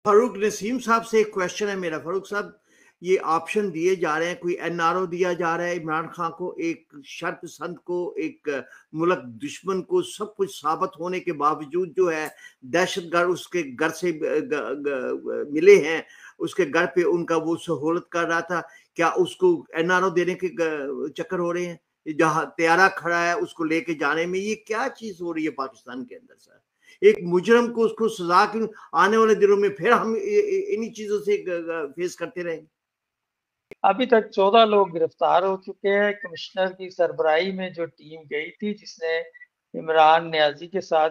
फारूक नसीम साहब से एक क्वेश्चन है मेरा। फारूक साहब, ये ऑप्शन दिए जा रहे हैं, कोई एनआरओ दिया जा रहा है इमरान खान को, एक शर्त संत को, एक मुल्क दुश्मन को, सब कुछ साबित होने के बावजूद जो है दहशतगर्द उसके घर से मिले हैं, उसके घर पे उनका वो सहूलत कर रहा था। क्या उसको एनआरओ देने के चक्कर हो रहे हैं? जहां तैयारा खड़ा है उसको लेके जाने में, ये क्या चीज हो रही है पाकिस्तान के अंदर सर? एक मुजरम को उसको सजा क्यों? आने वाले दिनों में फिर हम इन्हीं चीजों से फेस करते रहेंगे। अभी तक 14 लोग गिरफ्तार हो चुके हैं। कमिश्नर की सरबराही में जो टीम गई थी, जिसने इमरान नियाजी के साथ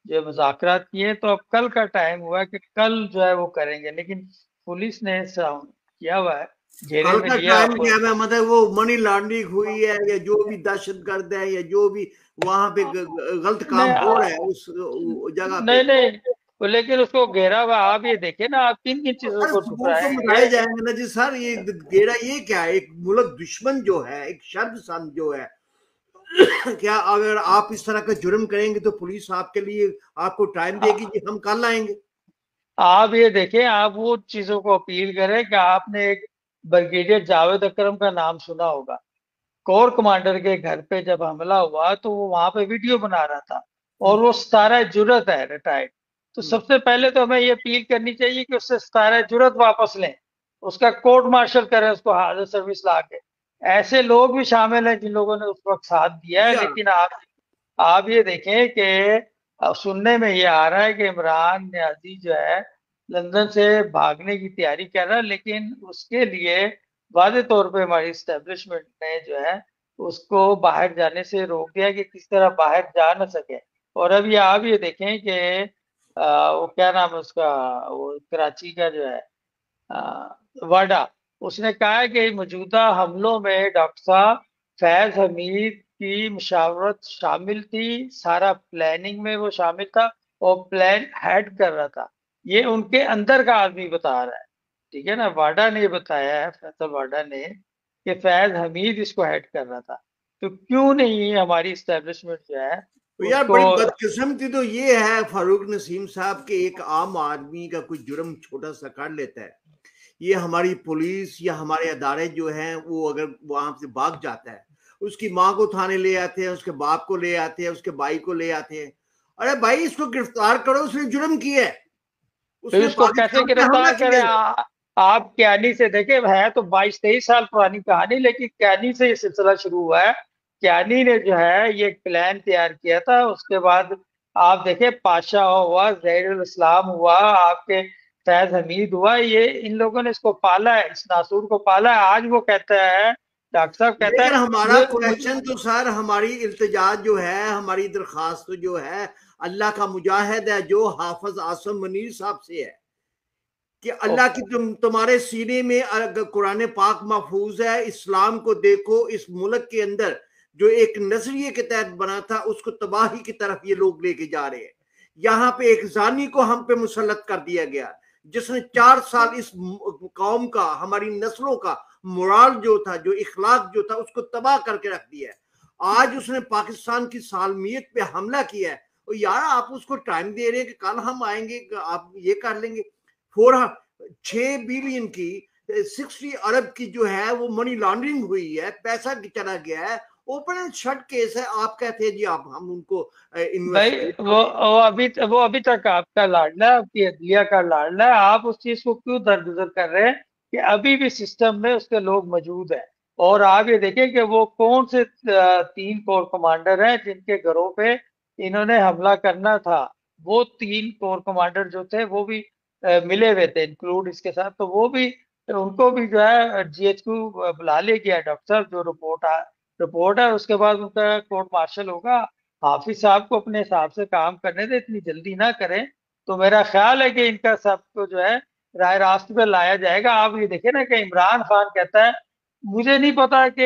जो मुज़ाकरात किए, तो अब कल का टाइम हुआ है कि कल जो है वो करेंगे, लेकिन पुलिस ने साउंड किया हुआ है, घेरे कल में का लिया टाइम हुआ क्या है? मतलब वो मनी लॉन्ड्रिंग हुई है या जो भी दहशतगर्द है या जो भी वहां पे गलत काम हो रहा है नहीं। उस जगह पे। नहीं नहीं, लेकिन उसको घेरा हुआ, आप ये देखे ना, आप किन किन चीजों अरे को सबूत तो ठुकराएंगे। मिटाए जाएंगे ना जी सर। ये गेड़ा ये क्या है? एक मुल्क दुश्मन जो है, एक शर्द संत जो है, क्या अगर आप इस तरह का जुर्म करेंगे तो पुलिस आपके लिए आपको टाइम देगी आ- कि हम कल आएंगे? आप ये देखें, आप वो चीजों को अपील करें कि आपने एक ब्रिगेडियर जावेद अकरम का नाम सुना होगा। कोर कमांडर के घर पे जब हमला हुआ तो वो वहां पे वीडियो बना रहा था, और वो सतारा जुरत है रिटायर्ड। तो हम्म। सबसे पहले तो हमें ये अपील करनी चाहिए कि उससे सतारा जुरत वापस लें, उसका कोर्ट मार्शल करें, उसको हाजिर सर्विस ला के। ऐसे लोग भी शामिल हैं जिन लोगों ने उस वक्त साथ दिया है, या लेकिन आप ये देखें कि सुनने में ये आ रहा है कि इमरान नियाजी जो है लंदन से भागने की तैयारी कर रहा है, लेकिन उसके लिए वादे तौर पे हमारी स्टैब्लिशमेंट ने जो है उसको बाहर जाने से रोक दिया कि किस तरह बाहर जा ना सके। और अभी आप ये देखें कि वो क्या नाम है उसका, वो कराची का जो है वाडा, उसने कहा है कि मौजूदा हमलों में डॉक्टर साहब फैज हमीद की मुशावरत शामिल थी, सारा प्लानिंग में वो शामिल था और प्लान हेड कर रहा था। ये उनके अंदर का आदमी बता रहा है, ठीक है ना। वाडा ने बताया है, फैसल वाडा ने, कि फैज हमीद इसको हेड कर रहा था। तो क्यों नहीं हमारी इस्टेब्लिशमेंट जो है तो यार उसको। बड़ी बदकिस्मती तो ये है फारूक नसीम साहब के, एक आम आदमी का कोई जुर्म छोटा सा कर लेता है, ये हमारी पुलिस या हमारे अदारे जो हैं वो अगर वहां से भाग जाता है, उसकी माँ को थाने ले आते हैं, उसके बाप को ले आते हैं, उसके भाई को ले आते हैं। अरे भाई इसको गिरफ्तार करो, उसने जुर्म किया है, तो उसने इसको कैसे पाकिस्तान पे हमला गिरफ्तार किया करें? है। आप कैनी से देखे, है तो 22-23 साल पुरानी कहानी, लेकिन कैनी से ये सिलसिला शुरू हुआ है। कैनी ने जो है ये प्लान तैयार किया था, उसके बाद आप देखे पाशा हुआ, जहीरुल इस्लाम हुआ, आपके फैज हमीद हुआ, ये इन लोगों ने इसको पाला है, इस नासूर को पाला है। आज वो कहता है, डॉक्टर साहब कहता लेकिन है, हमारा मुझे क्वेश्चन तो सर, हमारी इल्तिजा जो है, हमारी दरखास्त जो है, अल्लाह का मुजाहिद है जो हाफिज आसम मुनीर साहब से है कि अल्लाह की तुम्हारे सीने में कुरान पाक महफूज है। इस्लाम को देखो, इस मुल्क के अंदर जो एक नजरिए के तहत बना था उसको तबाही की तरफ ये लोग लेके जा रहे हैं। यहाँ पे एक जानी को हम पे मुसल्लत कर दिया गया, जिसने 4 साल इस कौम का, हमारी नस्लों का मोराल जो था, जो इखलाक जो था, उसको तबाह करके रख दिया है। आज उसने पाकिस्तान की सालमियत पे हमला किया है। और यार आप उसको टाइम दे रहे हैं कि कल हम आएंगे, आप ये कर लेंगे। 6 बिलियन की, 60 अरब की जो है वो मनी लॉन्ड्रिंग हुई है, पैसा चला गया है, ओपन एंड शट केस है। आप कहते हैं जी आप हम उनको भाई, इन्वेस्टिगेट वो करें। वो अभी तक आपका लाडला है, आपकी अदलिया का लाडला है। आप उस चीज को क्यों दरगुजर कर रहे हैं कि अभी भी सिस्टम में उसके लोग मौजूद हैं? और आप ये देखें कि वो कौन से 3 कोर कमांडर हैं जिनके घरों पे इन्होंने हमला करना था। वो 3 कोर कमांडर जो थे वो भी मिले हुए थे, इंक्लूड इसके साथ। तो वो भी, उनको भी जो है GHQ बुला ले गया डॉक्टर साहब। जो रिपोर्ट है उसके बाद उनका कोर्ट मार्शल होगा। हाफिज साहब को अपने हिसाब से काम करने दे, इतनी जल्दी ना करें। तो मेरा ख्याल है कि इनका सबको जो है राय रास्त पे लाया जाएगा। आप ये देखें ना कि इमरान खान कहता है, मुझे नहीं पता कि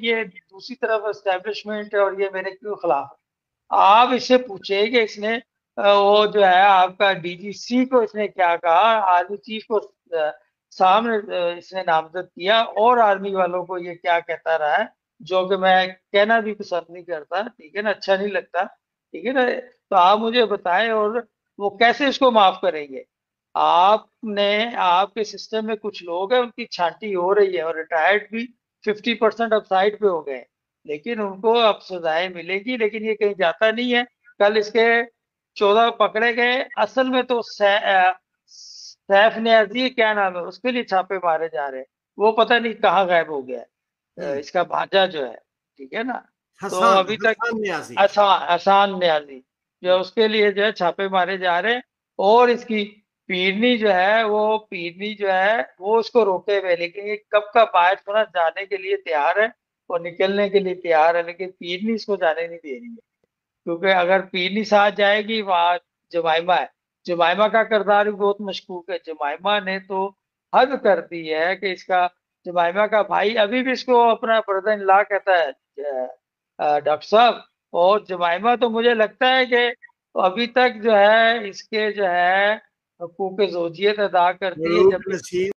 ये दूसरी तरफ एस्टेब्लिशमेंट है और ये मेरे क्यों खिलाफ है। आप इससे पूछे कि इसने वो जो है आपका DGC को इसने क्या कहा, आर्मी चीफ को सामने इसने नामजद किया, और आर्मी वालों को ये क्या कहता रहा है, जो कि मैं कहना भी पसंद नहीं करता, ठीक है ना, अच्छा नहीं लगता, ठीक है ना। तो आप मुझे बताएं, और वो कैसे इसको माफ करेंगे? आपने आपके सिस्टम में कुछ लोग हैं, उनकी छांटी हो रही है और रिटायर्ड भी 50% अब साइड पे हो गए, लेकिन उनको अब सजाएं मिलेगी, लेकिन ये कहीं जाता नहीं है। कल इसके 14 पकड़े गए, असल में तो सैफ नियाजी क्या नाम है, उसके लिए छापे मारे जा रहे हैं। वो पता नहीं कहाँ गायब हो गया है। हम्म। इसका भांजा जो है, ठीक है ना। तो हसान अभी तक हसान न्याजी। आसान न्याजी जो, उसके लिए जो है छापे मारे जा रहे हैं। और इसकी पीरनी जो है, वो पीरनी जो है वो उसको रोके हुए, लेकिन ये कब का बाहर थोड़ा जाने के लिए तैयार है और निकलने के लिए तैयार है, लेकिन पीरनी इसको जाने नहीं दे रही है। क्योंकि अगर पीरनी साथ जाएगी, वहां जमाइमा है। जमाइमा का किरदार भी बहुत मशकूक है। जमाइमा ने तो हद कर दी है कि इसका, जमाइमा का भाई अभी भी इसको अपना ब्रदर इन लॉ कहता है, डॉक्टर साहब। और जमाइमा तो मुझे लगता है कि अभी तक जो है इसके जो है हकूक जोजियत अदा करती है, मरूक जबकि नसीब